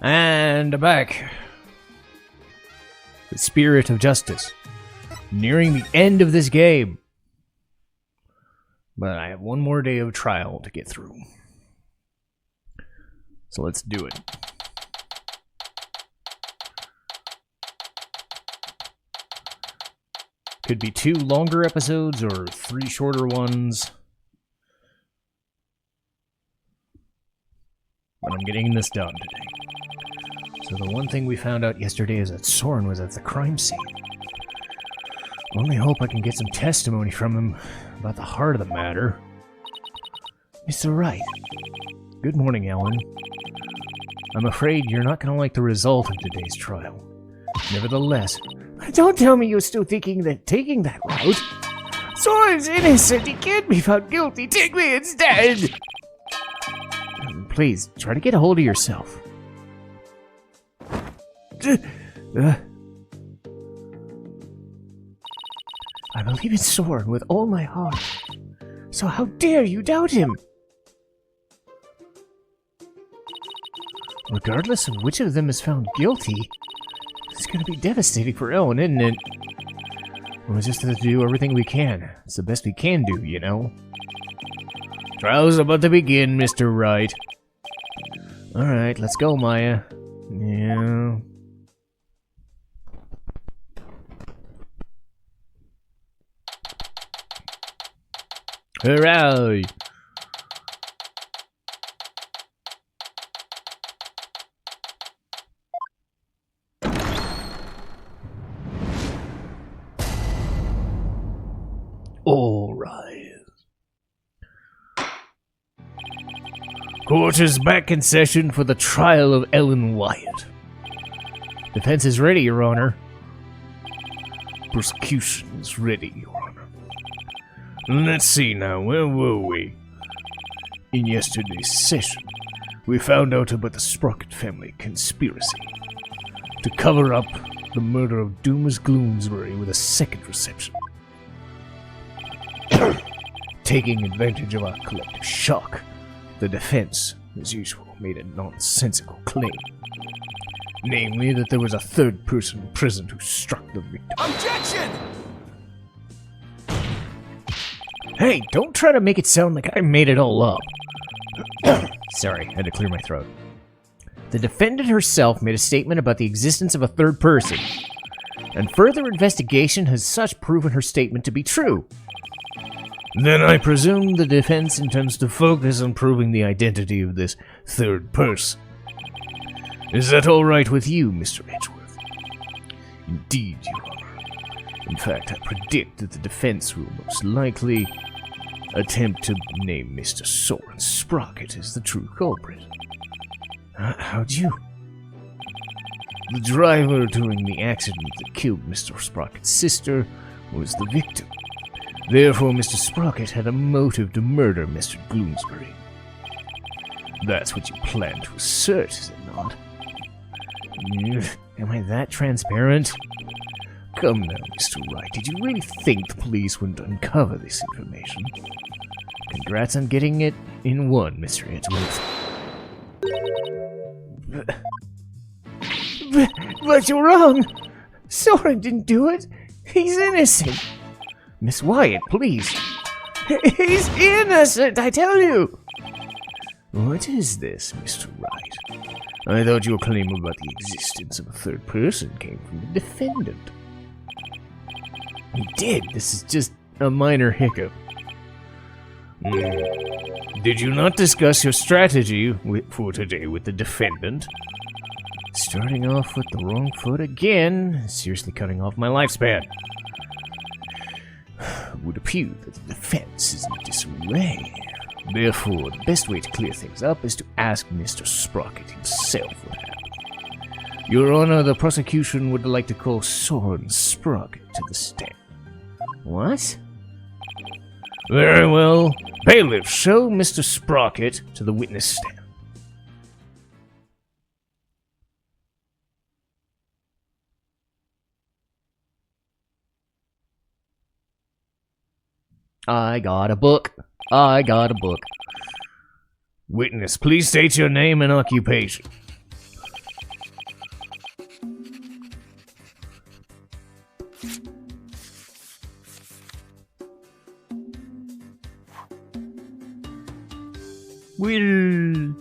And back. The spirit of justice. Nearing the end of this game. But I have one more day of trial to get through. So let's do it. Could be 2 longer episodes or 3 shorter ones. But I'm getting this done today. So the one thing we found out yesterday is that Sorin was at the crime scene. Only hope I can get some testimony from him about the heart of the matter. Mr. Wright. Good morning, Ellen. I'm afraid you're not going to like the result of today's trial. Nevertheless, don't tell me you're still thinking that taking that route. Sorin's innocent. He can't be found guilty. Take me instead. Please, try to get a hold of yourself. I believe in Sorin with all my heart. So how dare you doubt him? Regardless of which of them is found guilty, it's going to be devastating for Ellen, isn't it? We'll just have to do everything we can. It's the best we can do, you know? Trial's about to begin, Mr. Wright. Alright, let's go, Maya. Yeah. Hooray! All right. Court is back in session for the trial of Ellen Wyatt. Defense is ready, Your Honor. Prosecution is ready, Your Honor. Let's see now, where were we? In yesterday's session, we found out about the Sprocket family conspiracy to cover up the murder of Dumas Gloomsbury with a second reception. Taking advantage of our collective shock, the defense, as usual, made a nonsensical claim. Namely, that there was a third person present who struck the victim. Objection! Hey, don't try to make it sound like I made it all up. Sorry, I had to clear my throat. The defendant herself made a statement about the existence of a third person, and further investigation has such proven her statement to be true. Then I presume the defense intends to focus on proving the identity of this third person. Is that all right with you, Mr. Edgeworth? Indeed, Your Honor. In fact, I predict that the defense will most likely attempt to name Mr. Sorin Sprocket as the true culprit. How'd you? The driver during the accident that killed Mr. Sprocket's sister was the victim. Therefore, Mr. Sprocket had a motive to murder Mr. Gloomsbury. That's what you plan to assert, is it not? Am I that transparent? Come now, Mr. Wright, did you really think the police wouldn't uncover this information? Congrats on getting it in one, Mr. Edgeworth. But you're wrong! Sorin didn't do it! He's innocent! Miss Wyatt, please! He's innocent, I tell you! What is this, Mr. Wright? I thought your claim about the existence of a third person came from the defendant. He did. This is just a minor hiccup. Did you not discuss your strategy for today with the defendant? Starting off with the wrong foot again, seriously cutting off my lifespan. It would appear that the defense is in disarray. Therefore, the best way to clear things up is to ask Mr. Sprocket himself what happened. Your Honor, the prosecution would like to call Sorin Sprocket to the stand. What? Very well. Bailiff, show Mr. Sprocket to the witness stand. I got a book. I got a book. Witness, please state your name and occupation. Will...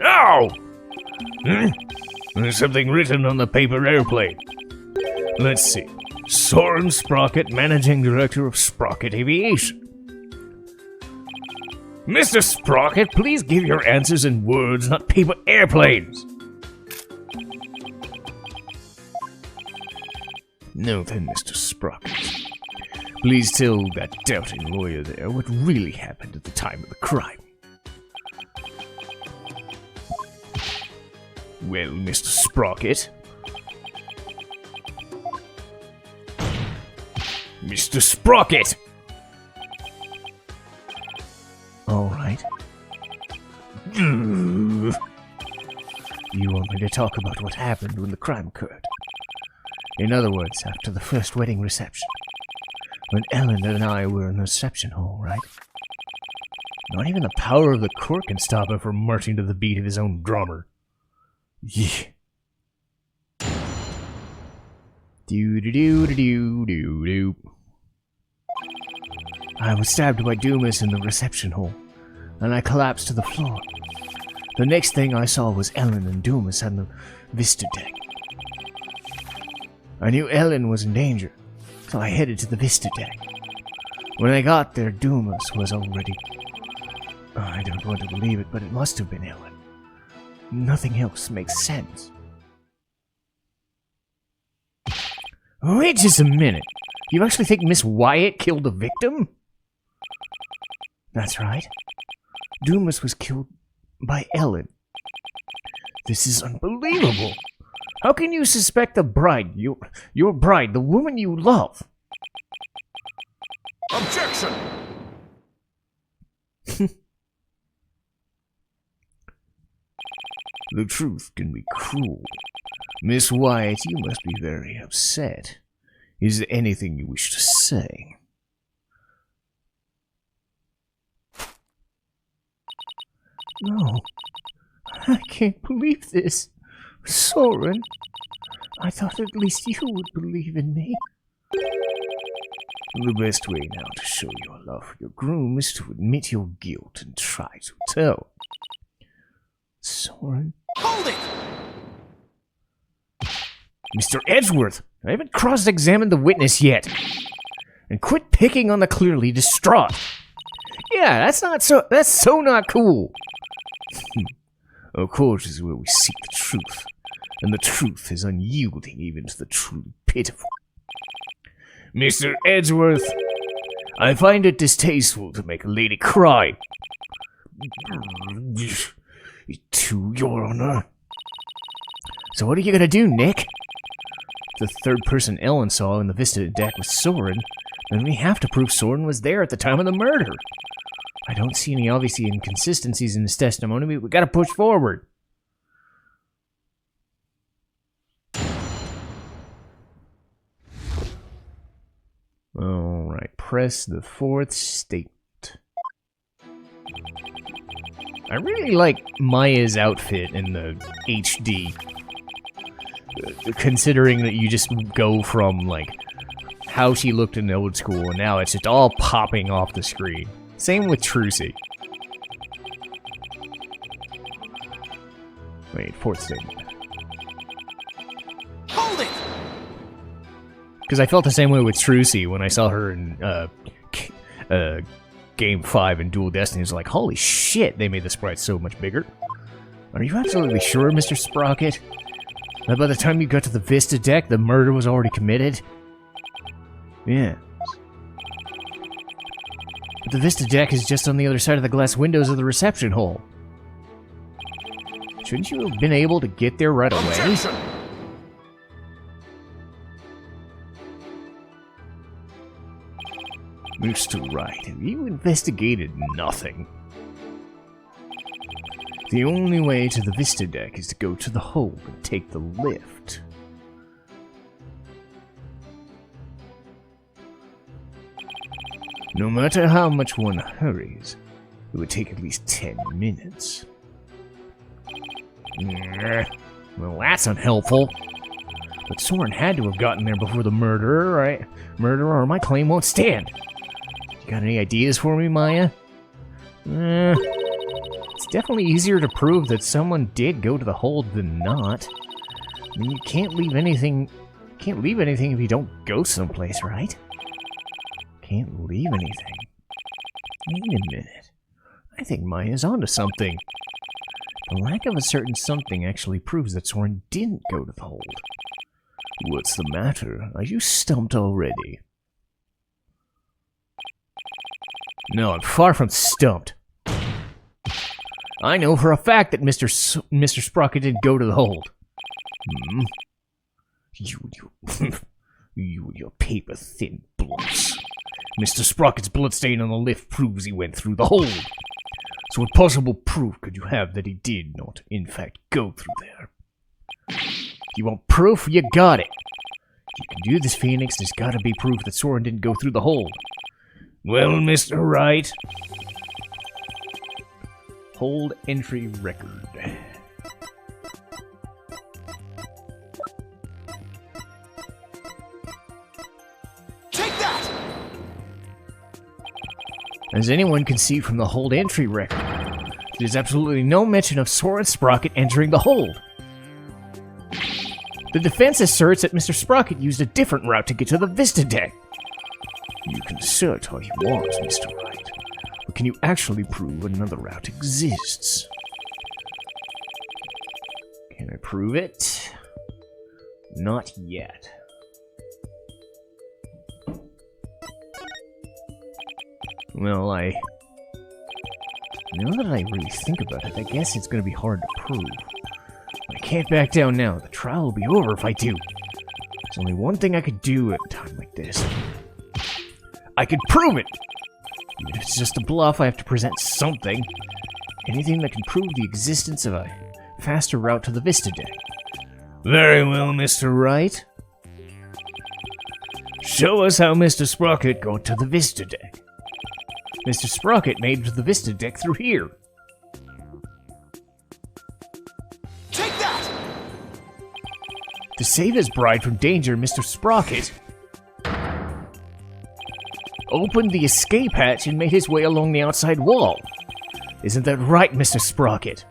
Ow! There's something written on the paper airplane. Let's see. Sorin Sprocket, Managing Director of Sprocket Aviation. Mr. Sprocket, please give your answers in words, not paper airplanes. No then, Mr. Sprocket. Please tell that doubting lawyer there what really happened at the time of the crime. Well, Mr. Sprocket. Mr. Sprocket! Alright. You want me to talk about what happened when the crime occurred? In other words, after the first wedding reception. When Ellen and I were in the reception hall, right? Not even the power of the court can stop him from marching to the beat of his own drummer. Yeah. Do-do-do-do-do-do-do. I was stabbed by Dumas in the reception hall, and I collapsed to the floor. The next thing I saw was Ellen and Dumas on the Vista deck. I knew Ellen was in danger, so I headed to the Vista deck. When I got there, Dumas was already... I don't want to believe it, but it must have been Ellen. Nothing else makes sense. Wait just a minute. You actually think Miss Wyatt killed the victim? That's right. Dumas was killed by Ellen. This is unbelievable. How can you suspect the bride, your bride, the woman you love? Objection! The truth can be cruel. Miss Wyatt, you must be very upset. Is there anything you wish to say? No. I can't believe this. Sorin, I thought at least you would believe in me. The best way now to show your love for your groom is to admit your guilt and try to tell. Sorin? Hold it! Mr. Edgeworth, I haven't cross-examined the witness yet. And quit picking on the clearly distraught. Yeah, that's so not cool. Of course is where we seek the truth. And the truth is unyielding even to the truly pitiful. Mr. Edgeworth, I find it distasteful to make a lady cry. To your honor. So what are you gonna do, Nick? The third person Ellen saw in the Vista deck was Sorin, then we have to prove Sorin was there at the time of the murder. I don't see any obvious inconsistencies in his testimony, but we gotta push forward. Alright, press the fourth statement. I really like Maya's outfit in the HD. Considering that you just go from, like, how she looked in the old school, and now it's just all popping off the screen. Same with Trucy. Wait, fourth statement. Hold it! Because I felt the same way with Trucy when I saw her in Game 5 in Dual Destiny. It was like, holy shit, they made the sprite so much bigger. Are you absolutely sure, Mr. Sprocket, that by the time you got to the Vista deck, the murder was already committed? Yeah. But the Vista deck is just on the other side of the glass windows of the reception hall. Shouldn't you have been able to get there right away? Objection! Mr. Wright, have you investigated nothing? The only way to the Vista deck is to go to the hole and take the lift. No matter how much one hurries, it would take at least 10 minutes. Well, that's unhelpful. But Sorin had to have gotten there before the murderer, right? Murderer, or my claim won't stand. You got any ideas for me, Maya? It's definitely easier to prove that someone did go to the hold than not. I mean, you can't leave anything if you don't go someplace, right? Can't leave anything. Wait a minute. I think Maya's onto something. The lack of a certain something actually proves that Sorin didn't go to the hold. What's the matter? Are you stumped already? No, I'm far from stumped. I know for a fact that Mr. Sprocket didn't go to the hold. You and your paper-thin blunts. Mr. Sprocket's bloodstain on the lift proves he went through the hold. So what possible proof could you have that he did not, in fact, go through there? You want proof? You got it. If you can do this, Phoenix, there's gotta be proof that Sorin didn't go through the hold. Well, Mr. Wright. Hold entry record. Take that! As anyone can see from the hold entry record, there's absolutely no mention of Sorin Sprocket entering the hold. The defense asserts that Mr. Sprocket used a different route to get to the Vista deck. You can assert all you want, Mr. Wright, but can you actually prove another route exists? Can I prove it? Not yet. Well, now that I really think about it, I guess it's going to be hard to prove. I can't back down now. The trial will be over if I do. There's only one thing I could do at a time like this. I could prove it! Even if it's just a bluff, I have to present something. Anything that can prove the existence of a faster route to the Vista deck. Very well, Mr. Wright. Show us how Mr. Sprocket got to the Vista deck. Mr. Sprocket made it to the Vista deck through here. Take that! To save his bride from danger, Mr. Sprocket opened the escape hatch and made his way along the outside wall. Isn't that right, Mr. Sprocket?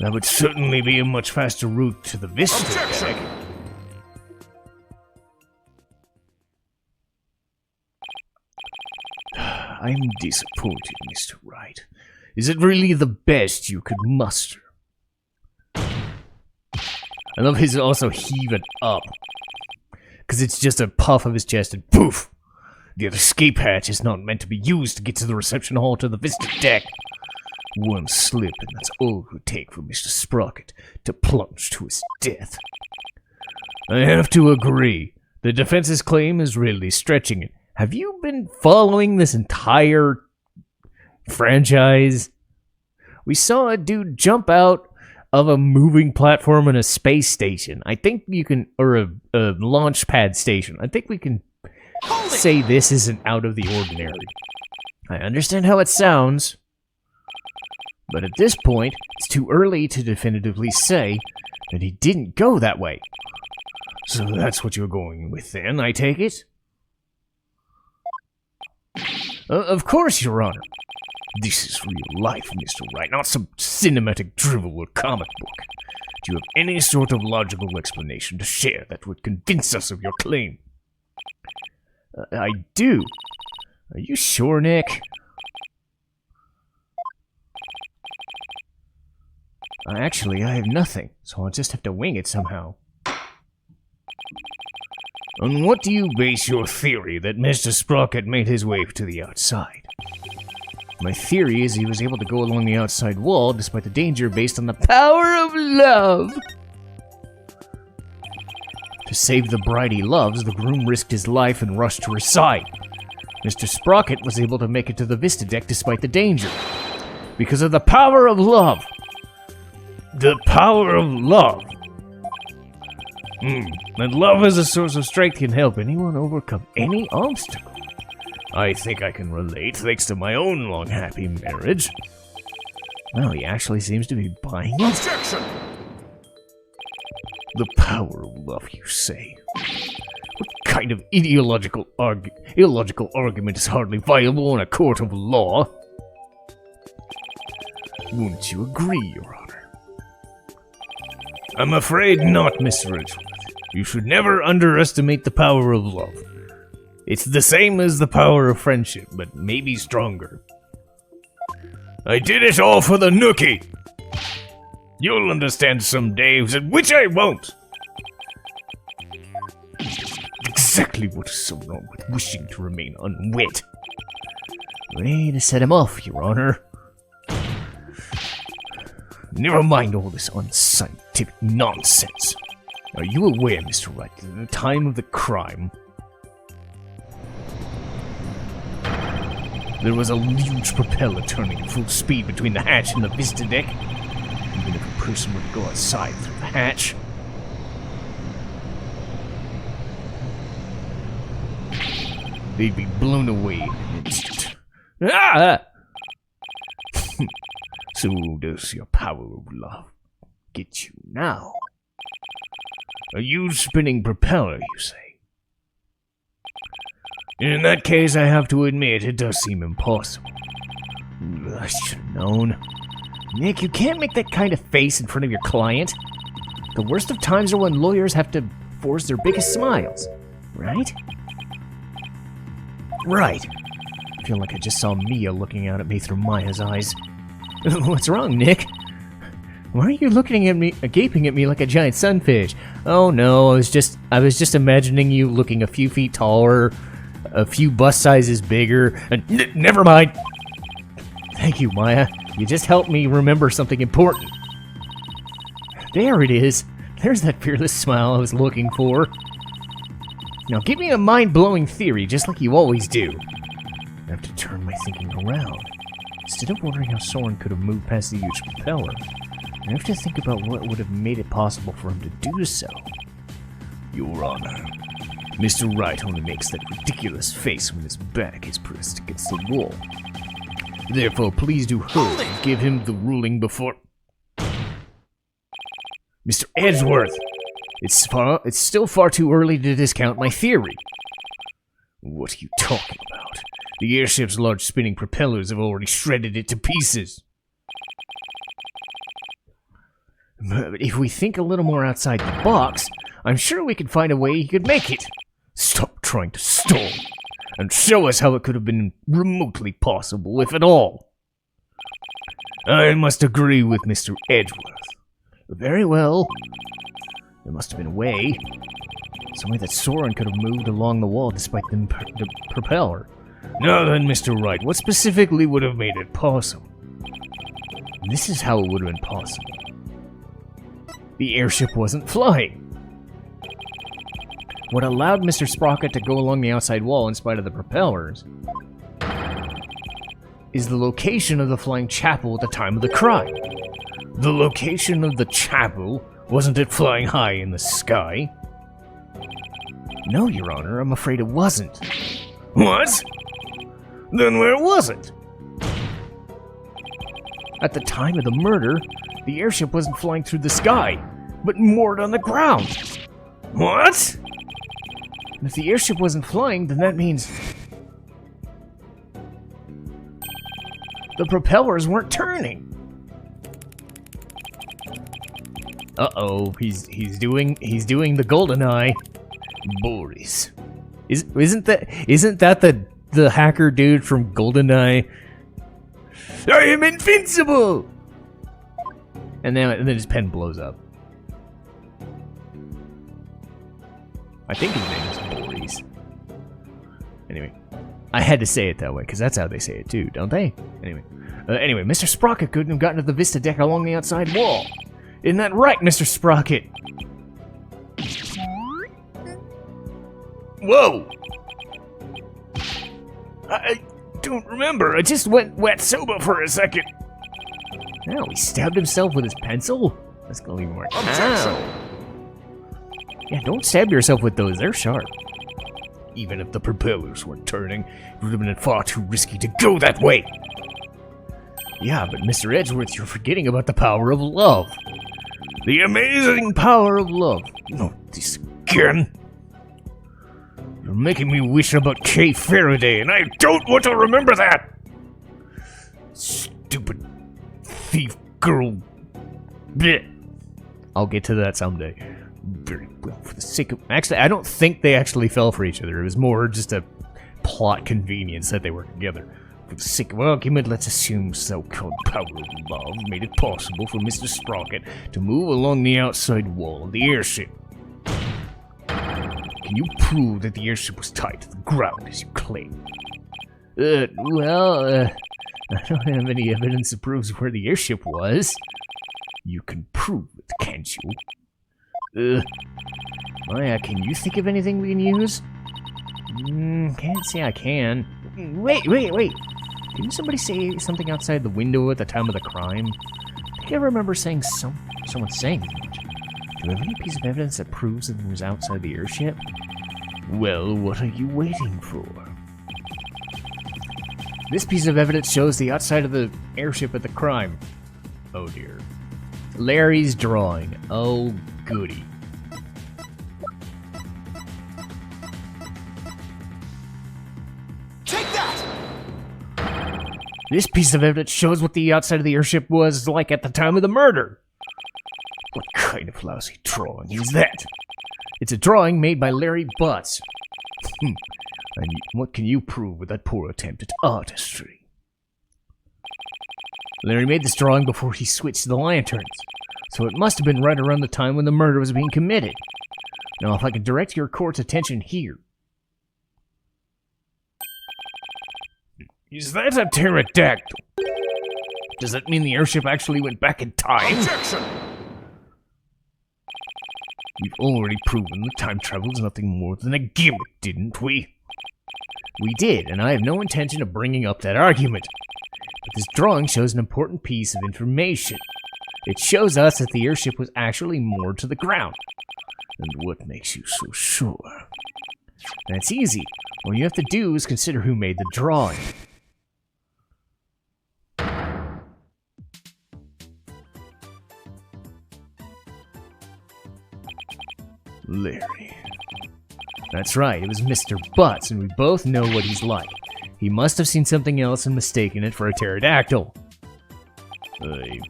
That would certainly be a much faster route to the Vista deck. I'm disappointed, Mr. Wright. Is it really the best you could muster? I love his also heave it up. Because it's just a puff of his chest and poof! The escape hatch is not meant to be used to get to the reception hall to the Vista deck. One slip and that's all it would take for Mr. Sprocket to plunge to his death. I have to agree. The defense's claim is really stretching it. Have you been following this entire franchise? We saw a dude jump out of a moving platform in a space station. I think you can, or a launch pad station. I think we can say this isn't out of the ordinary. I understand how it sounds, but at this point, it's too early to definitively say that he didn't go that way. So that's what you're going with then, I take it? Of course, Your Honor. This is real life, Mr. Wright, not some cinematic drivel or comic book. Do you have any sort of logical explanation to share that would convince us of your claim? I do. Are you sure, Nick? Actually, I have nothing, so I'll just have to wing it somehow. On what do you base your theory that Mr. Sprocket made his way to the outside? My theory is he was able to go along the outside wall despite the danger based on the power of love. To save the bride he loves, the groom risked his life and rushed to her side. Mr. Sprocket was able to make it to the Vista deck despite the danger. Because of the power of love. The power of love. And love as a source of strength can help anyone overcome any obstacle. I think I can relate, thanks to my own long, happy marriage. Well, he actually seems to be buying it. Objection! The power of love, you say? What kind of illogical argument is hardly viable in a court of law? Wouldn't you agree, Your Honor? I'm afraid not, Mr. Edgeworth. You should never underestimate the power of love. It's the same as the power of friendship, but maybe stronger. I did it all for the nookie! You'll understand someday, which I won't! Exactly what is so wrong with wishing to remain unwed. Way to set him off, Your Honor. Never mind all this unscientific nonsense. Are you aware, Mr. Wright, that at the time of the crime, there was a huge propeller turning at full speed between the hatch and the vista deck? Even if a person were to go outside through the hatch, they'd be blown away in an instant. Ah! So does your power of love get you now? A huge spinning propeller, you say? In that case, I have to admit, it does seem impossible. I should have known. Nick, you can't make that kind of face in front of your client. The worst of times are when lawyers have to force their biggest smiles, right? Right. I feel like I just saw Mia looking out at me through Maya's eyes. What's wrong, Nick? Why are you looking at me, gaping at me like a giant sunfish? Oh no, I was just imagining you looking a few feet taller, a few bust sizes bigger, and never mind. Thank you, Maya. You just helped me remember something important. There it is. There's that fearless smile I was looking for. Now give me a mind-blowing theory, just like you always do. I have to turn my thinking around. Instead of wondering how Sorin could have moved past the huge propeller, I have to think about what would have made it possible for him to do so. Your Honor, Mr. Wright only makes that ridiculous face when his back is pressed against the wall. Therefore, please do hurry and give him the ruling before... Mr. Edgeworth! It's still far too early to discount my theory. What are you talking about? The airship's large spinning propellers have already shredded it to pieces. But if we think a little more outside the box, I'm sure we can find a way he could make it. Stop trying to stall, and show us how it could have been remotely possible, if at all. I must agree with Mr. Edgeworth. Very well. There must have been a way. Some way that Sorin could have moved along the wall despite the propeller. Now then, Mr. Wright, what specifically would have made it possible? This is how it would have been possible. The airship wasn't flying. What allowed Mr. Sprocket to go along the outside wall in spite of the propellers is the location of the flying chapel at the time of the crime. The location of the chapel? Wasn't it flying high in the sky? No, Your Honor, I'm afraid it wasn't. What? Then where was it? At the time of the murder, the airship wasn't flying through the sky, but moored on the ground. What? If the airship wasn't flying, then that means the propellers weren't turning. Uh-oh, he's doing the golden eye. Boris. Isn't that the hacker dude from GoldenEye? I am invincible! And then his pen blows up. I think his name is Boris. Anyway, I had to say it that way, because that's how they say it too, don't they? Anyway, Mr. Sprocket couldn't have gotten to the Vista deck along the outside wall. Isn't that right, Mr. Sprocket? Whoa! I don't remember. I just went wet soba for a second. Now he stabbed himself with his pencil? That's gonna leave more. Yeah, don't stab yourself with those. They're sharp. Even if the propellers weren't turning, it would have been far too risky to go that way. Yeah, but Mr. Edgeworth, you're forgetting about the power of love. The amazing power of love. Not this again. You're making me wish about Kay Faraday, and I don't want to remember that! Stupid thief girl. Blech. I'll get to that someday. Very well, for the sake of... Actually, I don't think they actually fell for each other. It was more just a plot convenience that they were together. For the sake of argument, let's assume so-called power of love made it possible for Mr. Sprocket to move along the outside wall of the airship. Can you prove that the airship was tied to the ground as you claim? I don't have any evidence that proves where the airship was. You can prove it, can't you? Maya, can you think of anything we can use? Can't say I can. Wait. Didn't somebody say something outside the window at the time of the crime? I think I remember saying someone saying that. Do you have any piece of evidence that proves that it was outside the airship? Well, what are you waiting for? This piece of evidence shows the outside of the airship at the crime. Oh dear. Larry's drawing. Oh goody. Take that! This piece of evidence shows what the outside of the airship was like at the time of the murder. What kind of lousy drawing is that? It's a drawing made by Larry Butts. And what can you prove with that poor attempt at artistry? Larry made this drawing before he switched to the lanterns, so it must have been right around the time when the murder was being committed. Now, if I can direct your court's attention here. Is that a pterodactyl? Does that mean the airship actually went back in time? Objection! We've already proven that time travel is nothing more than a gimmick, didn't we? We did, and I have no intention of bringing up that argument. But this drawing shows an important piece of information. It shows us that the airship was actually moored to the ground. And what makes you so sure? That's easy. All you have to do is consider who made the drawing. Larry. That's right, it was Mr. Butts, and we both know what he's like. He must have seen something else and mistaken it for a pterodactyl. I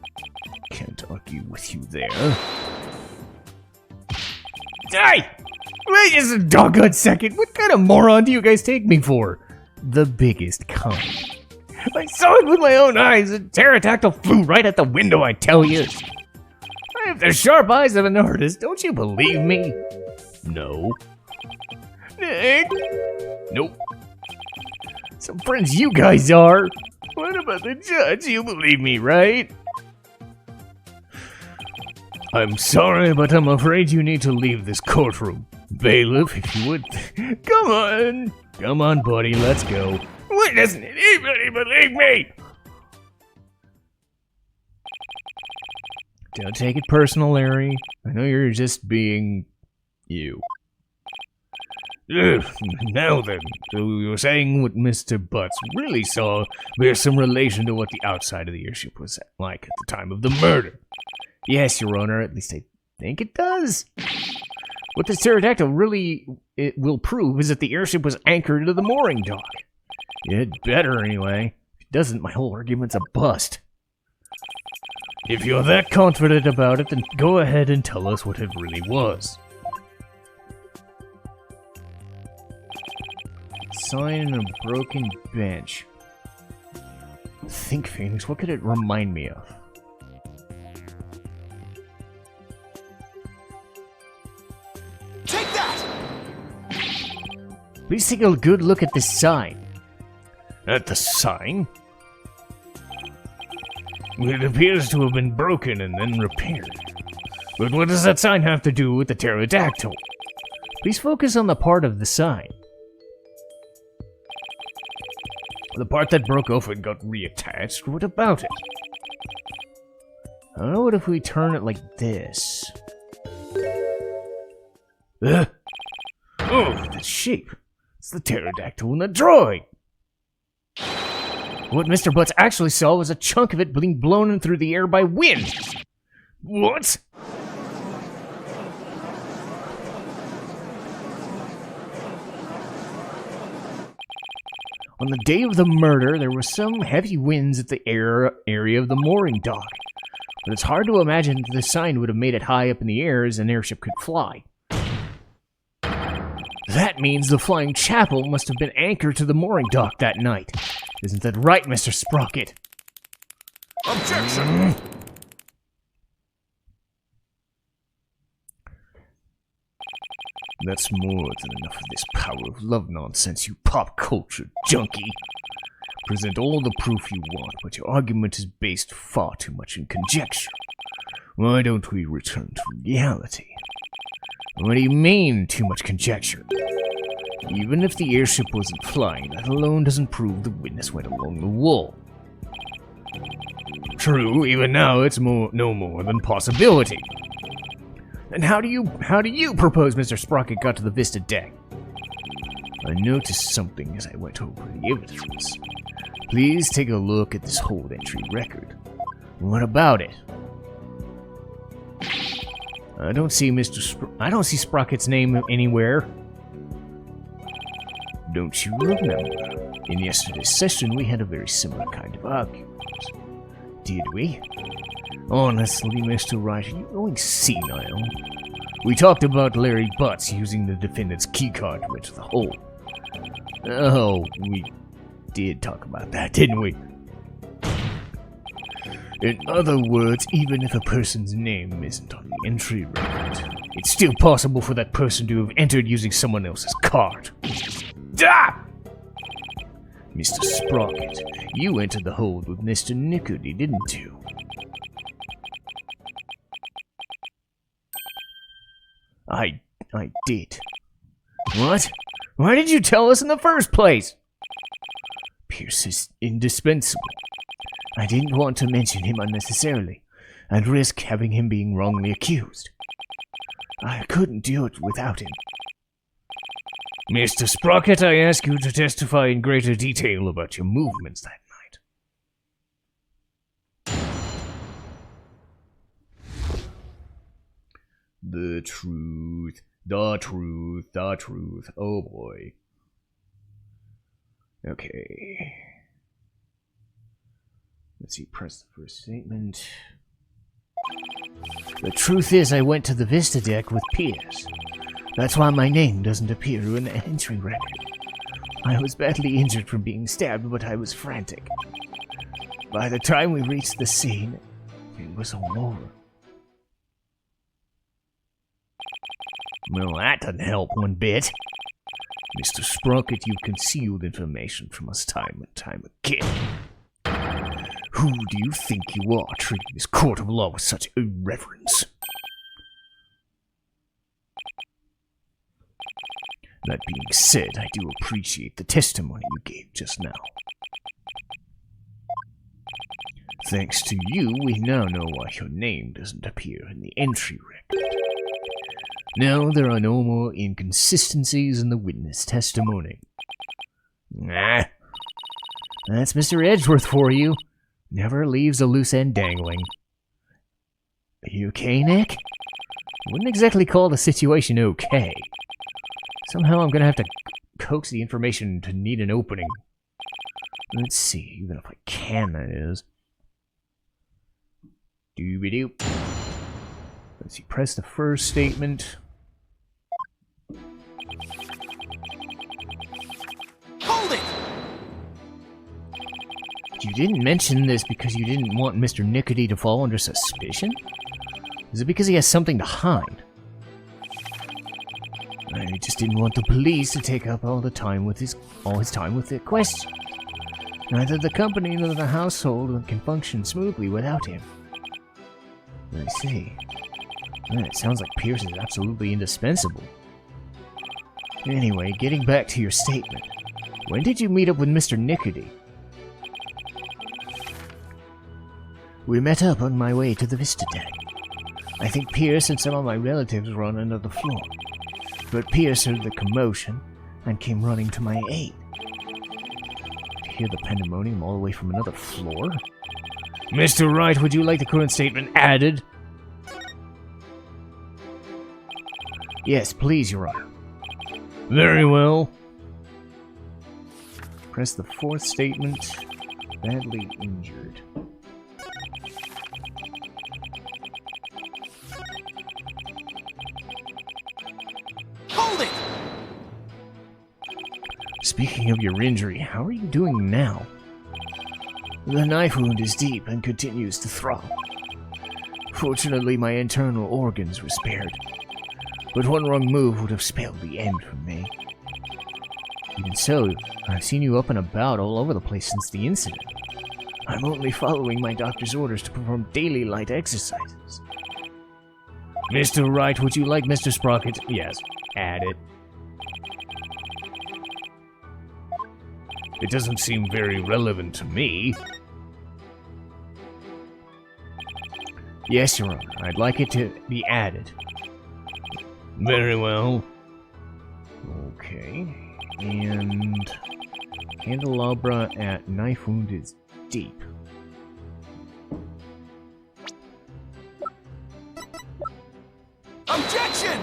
can't argue with you there. Die! Wait just a doggone second, what kind of moron do you guys take me for? The biggest kind. I saw it with my own eyes, a pterodactyl flew right at the window, I tell you. I have the sharp eyes of an artist, don't you believe me? No. Nick? Nope. Some friends you guys are. What about the judge? You believe me, right? I'm sorry, but I'm afraid you need to leave this courtroom. Bailiff, if you would... Come on! Come on, buddy, let's go. Why doesn't anybody believe me? Don't take it personal, Larry. I know you're just being... you. Now then, so you were saying what Mr. Butts really saw bears some relation to what the outside of the airship was like at the time of the murder. Yes, Your Honor, at least I think it does. What this pterodactyl really will prove is that the airship was anchored to the mooring dock. It better, anyway. If it doesn't, my whole argument's a bust. If you're that confident about it, then go ahead and tell us what it really was. Sign and a broken bench. Think, Phoenix, what could it remind me of? Take that! Please take a good look at this sign. At the sign? It appears to have been broken and then repaired. But what does that sign have to do with the pterodactyl? Please focus on the part of the sign. The part that broke off and got reattached, what about it? What if we turn it like this? Oh, the shape. It's the pterodactyl in the drawing. What Mr. Butts actually saw was a chunk of it being blown in through the air by wind. What? On the day of the murder, there were some heavy winds at the area of the mooring dock. But it's hard to imagine that the sign would have made it high up in the air as an airship could fly. That means the flying chapel must have been anchored to the mooring dock that night. Isn't that right, Mr. Sprocket? Objection! That's more than enough of this power of love nonsense, you pop culture junkie. Present all the proof you want, but your argument is based far too much in conjecture. Why don't we return to reality? What do you mean, too much conjecture? Even if the airship wasn't flying, that alone doesn't prove the witness went along the wall. True, even now it's no more than possibility. Then how do you propose Mr. Sprocket got to the Vista deck? I noticed something as I went over the evidence. Please take a look at this hold entry record. What about it? I don't see Sprocket's name anywhere. Don't you remember? In yesterday's session, we had a very similar kind of argument. Did we? Honestly, Mr. Wright, are you going senile? We talked about Larry Butts using the defendant's keycard to enter the hole. Oh, we did talk about that, didn't we? In other words, even if a person's name isn't on the entry record, it's still possible for that person to have entered using someone else's card. Ah! Mr. Sprocket, you entered the hold with Mr. Nekotachin, didn't you? I did. What? Why did you tell us in the first place? Pierce is indispensable. I didn't want to mention him unnecessarily, and risk having him being wrongly accused. I couldn't do it without him. Mr. Sprocket, I ask you to testify in greater detail about your movements that night. The truth. Oh boy. Okay. Let's see, press the first statement. The truth is, I went to the Vista deck with Pierce. That's why my name doesn't appear in the entry record. I was badly injured from being stabbed, but I was frantic. By the time we reached the scene, it was all over. Well, that doesn't help one bit. Mr. Sprocket, you've concealed information from us time and time again. Who do you think you are, treating this court of law with such irreverence? That being said, I do appreciate the testimony you gave just now. Thanks to you, we now know why your name doesn't appear in the entry record. Now there are no more inconsistencies in the witness testimony. Nah. That's Mr. Edgeworth for you. Never leaves a loose end dangling. Are you okay, Nick? Wouldn't exactly call the situation okay. Somehow I'm gonna have to coax the information to need an opening. Let's see, even if I can, that is. Dooby-doo. Let's see, press the first statement. Hold it! You didn't mention this because you didn't want Mr. Nekotachin to fall under suspicion? Is it because he has something to hide? I just didn't want the police to take up all his time with the question. Neither the company nor the household can function smoothly without him. I see. Man, it sounds like Pierce is absolutely indispensable. Anyway, getting back to your statement. When did you meet up with Mr. Nekotachin? We met up on my way to the Vista deck. I think Pierce and some of my relatives were on another floor. But Pierce heard the commotion and came running to my aid. To hear the pandemonium all the way from another floor? Mr. Wright, would you like the current statement added? Yes, please, Your Honor. Very well. Press the fourth statement. Badly injured. Hold it! Speaking of your injury, how are you doing now? The knife wound is deep and continues to throb. Fortunately, my internal organs were spared, but one wrong move would have spelled the end for me. Even so, I've seen you up and about all over the place since the incident. I'm only following my doctor's orders to perform daily light exercises. Mr. Wright, would you like Mr. Sprocket? Yes, add it. It doesn't seem very relevant to me. Yes, Your Honor. I'd like it to be added. Very well. Okay. And candelabra at knife wound is deep. Objection!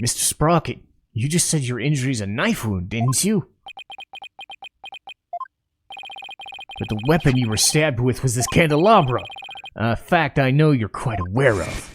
Mr. Sprocket, you just said your injury's a knife wound, didn't you? But the weapon you were stabbed with was this candelabra. A fact I know you're quite aware of.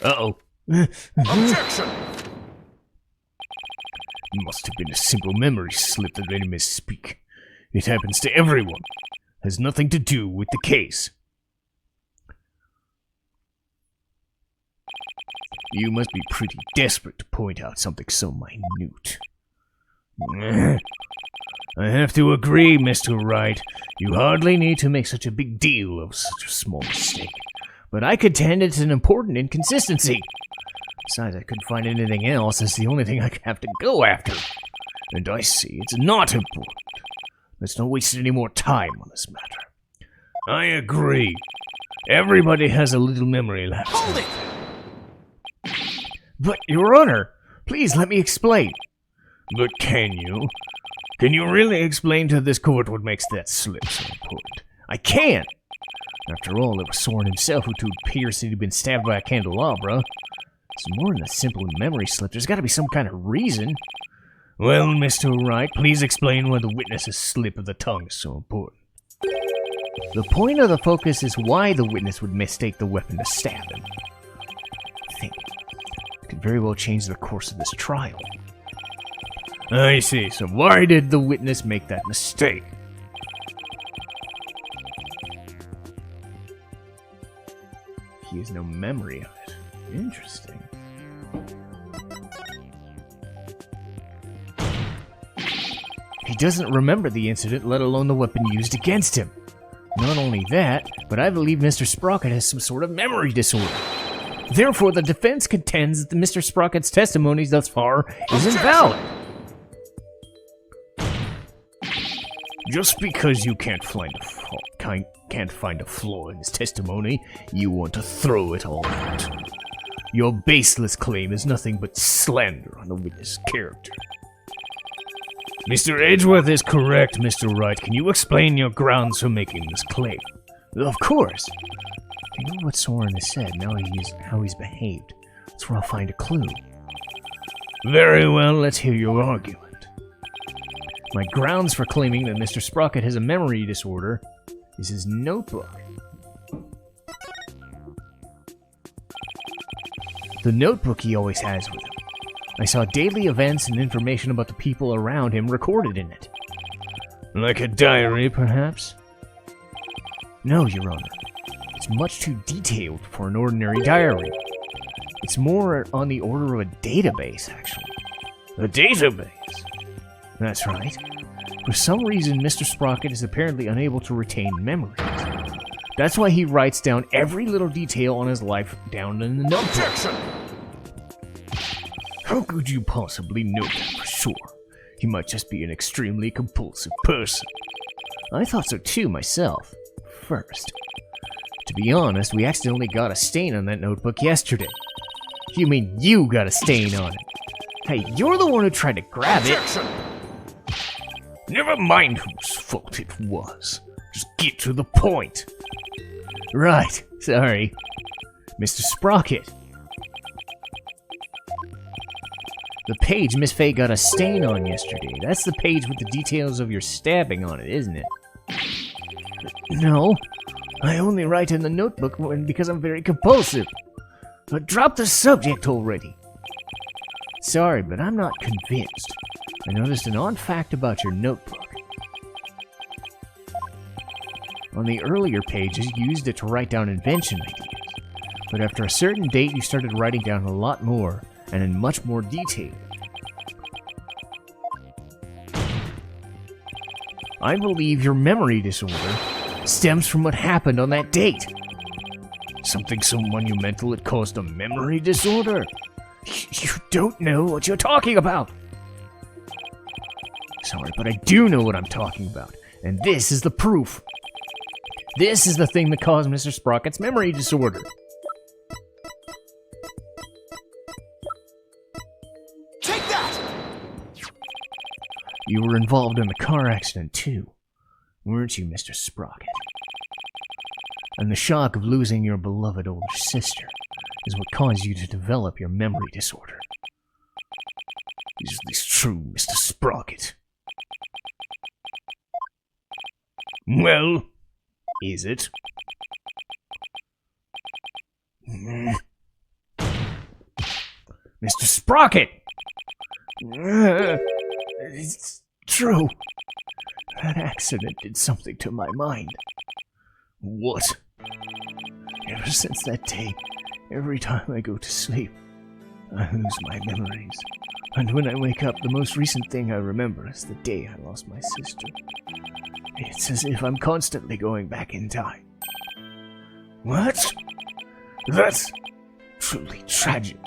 Uh-oh. Objection! It must have been a simple memory slip that made him misspeak. It happens to everyone. Has nothing to do with the case. You must be pretty desperate to point out something so minute. I have to agree, Mr. Wright. You hardly need to make such a big deal of such a small mistake. But I contend it's an important inconsistency. Besides, I couldn't find anything else. That's the only thing I have to go after. And I see it's not important. Let's not waste any more time on this matter. I agree. Everybody has a little memory lapse. Hold it! But, Your Honor, please let me explain. But can you? Can you really explain to this court what makes that slip so important? I can't. After all, it was Sorin himself who told Pierce that he'd been stabbed by a candelabra. It's more than a simple memory slip. There's got to be some kind of reason. Well, Mr. Wright, please explain why the witness's slip of the tongue is so important. The point of the focus is why the witness would mistake the weapon to stab him. Think. It could very well change the course of this trial. I see. So why did the witness make that mistake? He has no memory of it. Interesting. He doesn't remember the incident, let alone the weapon used against him. Not only that, but I believe Mr. Sprocket has some sort of memory disorder. Therefore, the defense contends that Mr. Sprocket's testimony thus far is invalid. Just because you can't find a flaw in his testimony, you want to throw it all out. Your baseless claim is nothing but slander on the witness' character. Mr. Edgeworth is correct, Mr. Wright. Can you explain your grounds for making this claim? Of course. I know what Sorin has said, now how he's behaved. That's where I'll find a clue. Very well, let's hear your argument. My grounds for claiming that Mr. Sprocket has a memory disorder is his notebook. The notebook he always has with him. I saw daily events and information about the people around him recorded in it. Like a diary, perhaps? No, Your Honor. It's much too detailed for an ordinary diary. It's more on the order of a database, actually. A database? That's right. For some reason, Mr. Sprocket is apparently unable to retain memories. That's why he writes down every little detail on his life down in the notebook. Objection! How could you possibly know that for sure? He might just be an extremely compulsive person. I thought so too myself, first. To be honest, we accidentally got a stain on that notebook yesterday. You mean you got a stain on it? Hey, you're the one who tried to grab it. Objection! Never mind whose fault it was. Just get to the point. Right, sorry. Mr. Sprocket. The page Miss Faye got a stain on yesterday. That's the page with the details of your stabbing on it, isn't it? No. I only write in the notebook because I'm very compulsive. But drop the subject already. Sorry, but I'm not convinced. I noticed an odd fact about your notebook. On the earlier pages, you used it to write down invention ideas. But after a certain date, you started writing down a lot more, and in much more detail. I believe your memory disorder stems from what happened on that date. Something so monumental it caused a memory disorder? You don't know what you're talking about. Sorry, but I do know what I'm talking about, and this is the proof. This is the thing that caused Mr. Sprocket's memory disorder. Take that! You were involved in a car accident too, weren't you, Mr. Sprocket? And the shock of losing your beloved older sister is what caused you to develop your memory disorder. Is this true, Mr. Sprocket? Well, is it? Mr. Sprocket! It's true. That accident did something to my mind. What? Ever since that day, every time I go to sleep, I lose my memories. And when I wake up, the most recent thing I remember is the day I lost my sister. It's as if I'm constantly going back in time. What? That's truly tragic.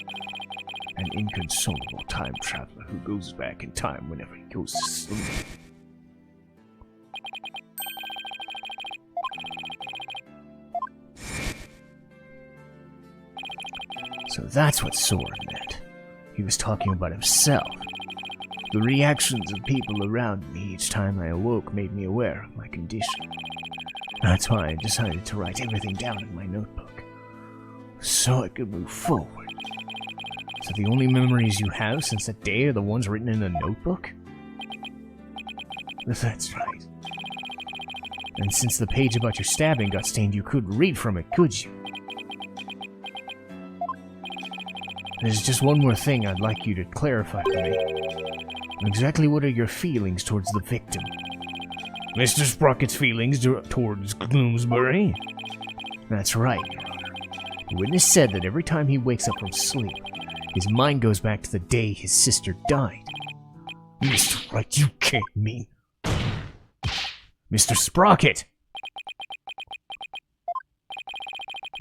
An inconsolable time traveler who goes back in time whenever he goes to sleep. So that's what Sorin meant. He was talking about himself. The reactions of people around me each time I awoke made me aware of my condition. That's why I decided to write everything down in my notebook, so I could move forward. So the only memories you have since that day are the ones written in a notebook? That's right. And since the page about your stabbing got stained, you couldn't read from it, could you? There's just one more thing I'd like you to clarify for me. Exactly what are your feelings towards the victim? Mr. Sprocket's feelings towards Gloomsbury? That's right, Your Honor. The witness said that every time he wakes up from sleep, his mind goes back to the day his sister died. Mr. Wright, you can't mean... Mr. Sprocket!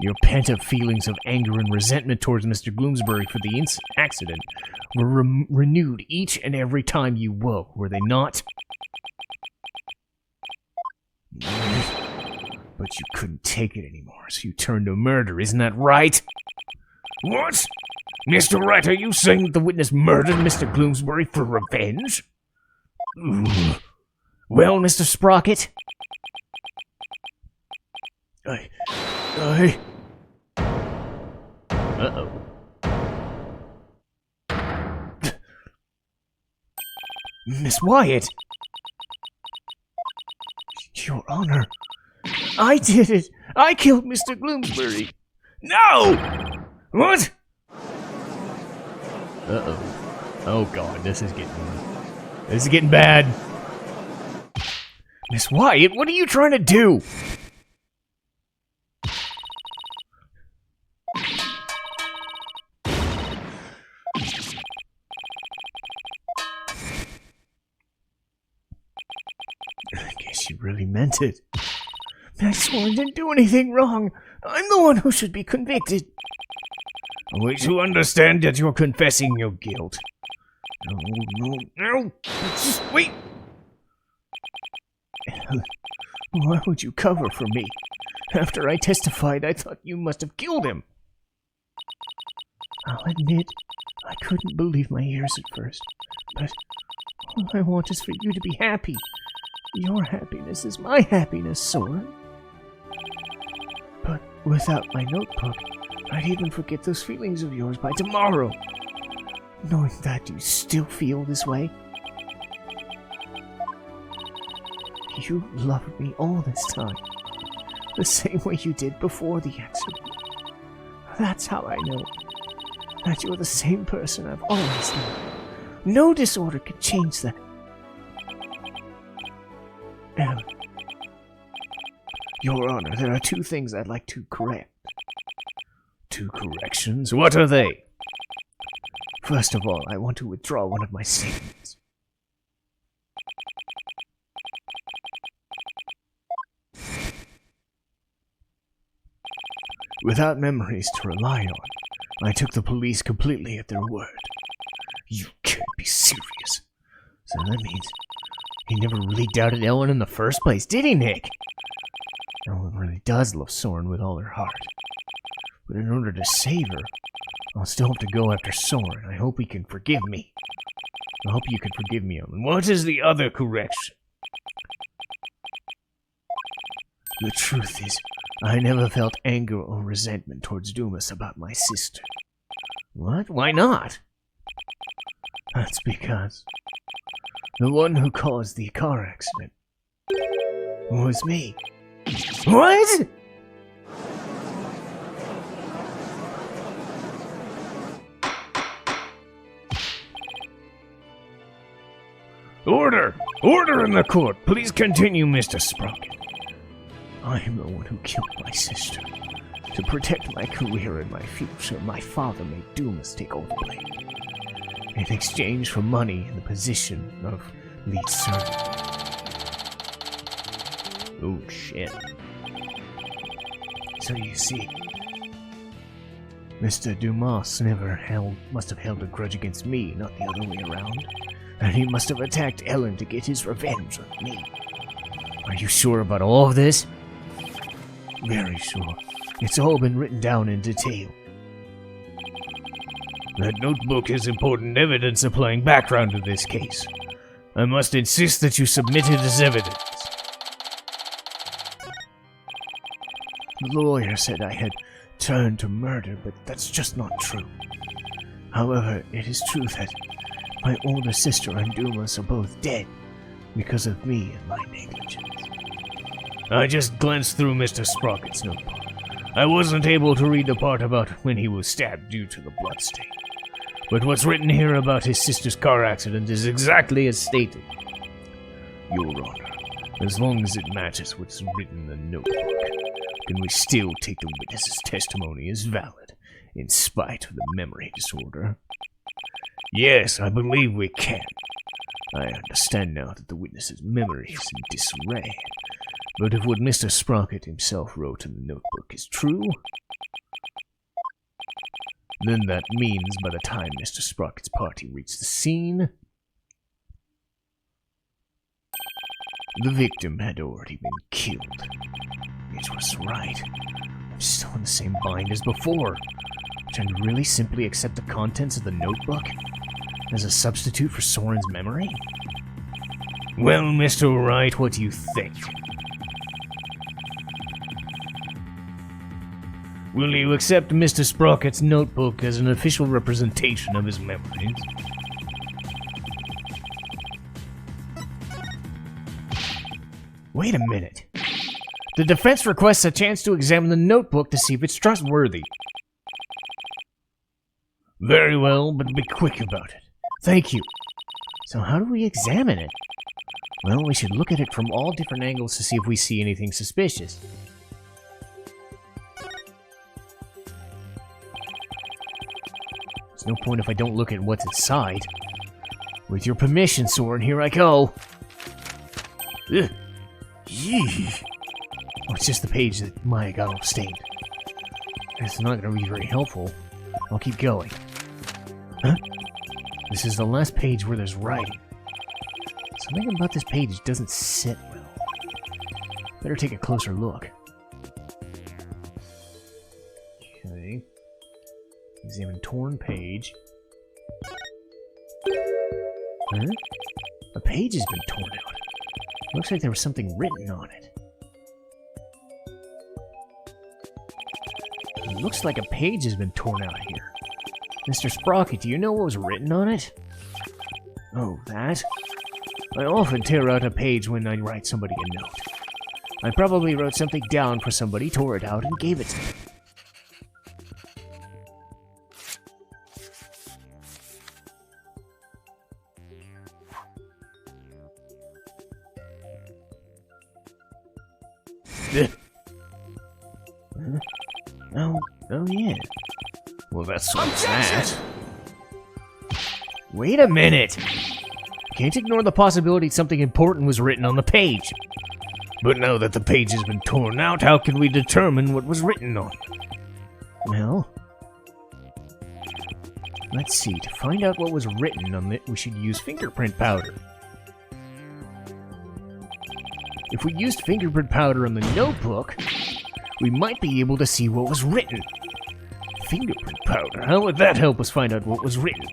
Your pent-up feelings of anger and resentment towards Mr. Gloomsbury for the accident were renewed each and every time you woke, were they not? But you couldn't take it anymore, so you turned to murder, isn't that right? What? Mr. Wright, are you saying that the witness murdered Mr. Gloomsbury for revenge? Well, Mr. Sprocket? Uh-oh. Miss Wyatt! Your Honor, I did it! I killed Mr. Gloomsbury! No! What? Uh-oh. Oh god, this is getting bad. Miss Wyatt, what are you trying to do? I guess you really meant it. I swore I didn't do anything wrong. I'm the one who should be convicted. A way to understand that you're confessing your guilt. No. Just wait. Why would you cover for me? After I testified, I thought you must have killed him. I'll admit, I couldn't believe my ears at first, but all I want is for you to be happy. Your happiness is my happiness, Sorin. But without my notebook, I'd even forget those feelings of yours by tomorrow. Knowing that, do you still feel this way? You loved me all this time, the same way you did before the accident. That's how I know that you're the same person I've always known. No disorder could change that. Ellen, Your Honor, there are two things I'd like to correct. Two corrections? What are they? First of all, I want to withdraw one of my statements. Without memories to rely on, I took the police completely at their word. You can't be serious. So that means he never really doubted Ellen in the first place, did he, Nick? Ellen really does love Sorin with all her heart. But in order to save her, I'll still have to go after Sorin. I hope he can forgive me. I hope you can forgive me, Ellen. What is the other correction? The truth is, I never felt anger or resentment towards Dumas about my sister. What? Why not? That's because the one who caused the car accident was me. What? Order! Order in the court! Please continue, Mr. Sprocket. I am the one who killed my sister. To protect my career and my future, my father made Dumas take all the blame. In exchange for money and the position of lead servant. Oh, shit. So you see, Mr. Dumas must have held a grudge against me, not the other way around. And he must have attacked Ellen to get his revenge on me. Are you sure about all of this? Very sure. It's all been written down in detail. That notebook is important evidence supplying background to this case. I must insist that you submit it as evidence. The lawyer said I had turned to murder, but that's just not true. However, it is true that my older sister and Dumas are both dead because of me and my negligence. I just glanced through Mr. Sprocket's notebook. I wasn't able to read the part about when he was stabbed due to the bloodstain. But what's written here about his sister's car accident is exactly as stated. Your Honor, as long as it matches what's written in the notebook, can we still take the witness's testimony as valid, in spite of the memory disorder? Yes, I believe we can. I understand now that the witness's memory is in disarray. But if what Mr. Sprocket himself wrote in the notebook is true, then that means by the time Mr. Sprocket's party reached the scene, the victim had already been killed. It was right. I'm still in the same bind as before. Should I really simply accept the contents of the notebook as a substitute for Sorin's memory? Well, Mr. Wright, what do you think? Will you accept Mr. Sprocket's notebook as an official representation of his memories? Wait a minute. The defense requests a chance to examine the notebook to see if it's trustworthy. Very well, but be quick about it. Thank you. So how do we examine it? Well, we should look at it from all different angles to see if we see anything suspicious. There's no point if I don't look at what's inside. With your permission, Sorin, here I go. Ugh. Yee. Oh, it's just the page that Maya got all stained. It's not going to be very helpful. I'll keep going. Huh? This is the last page where there's writing. Something about this page doesn't sit well. Better take a closer look. Okay. Examine torn page. Huh? A page has been torn out. Looks like there was something written on it. It looks like a page has been torn out here. Mr. Sprocket, do you know what was written on it? Oh, that? I often tear out a page when I write somebody a note. I probably wrote something down for somebody, tore it out, and gave it to them. Oh yeah. Well, that's that. Wait a minute! Can't ignore the possibility something important was written on the page. But now that the page has been torn out, how can we determine what was written on it? Well, let's see. To find out what was written on it, we should use fingerprint powder. If we used fingerprint powder on the notebook, we might be able to see what was written. Fingerprint powder? How would that help us find out what was written?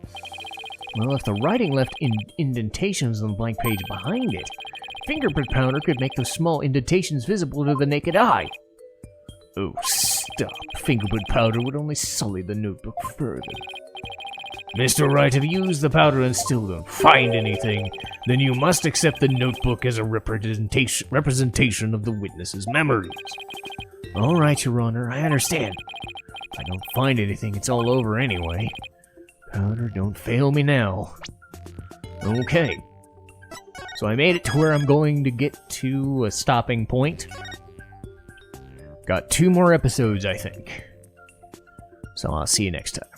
Well, if the writing left indentations on the blank page behind it, fingerprint powder could make those small indentations visible to the naked eye. Oh, stop. Fingerprint powder would only sully the notebook further. Mr. Wright, if you use the powder and still don't find anything, then you must accept the notebook as a representation of the witness's memories. All right, Your Honor, I understand. If I don't find anything, it's all over anyway. Powder, don't fail me now. Okay. So I made it to where I'm going to get to a stopping point. Got 2 more episodes, I think. So I'll see you next time.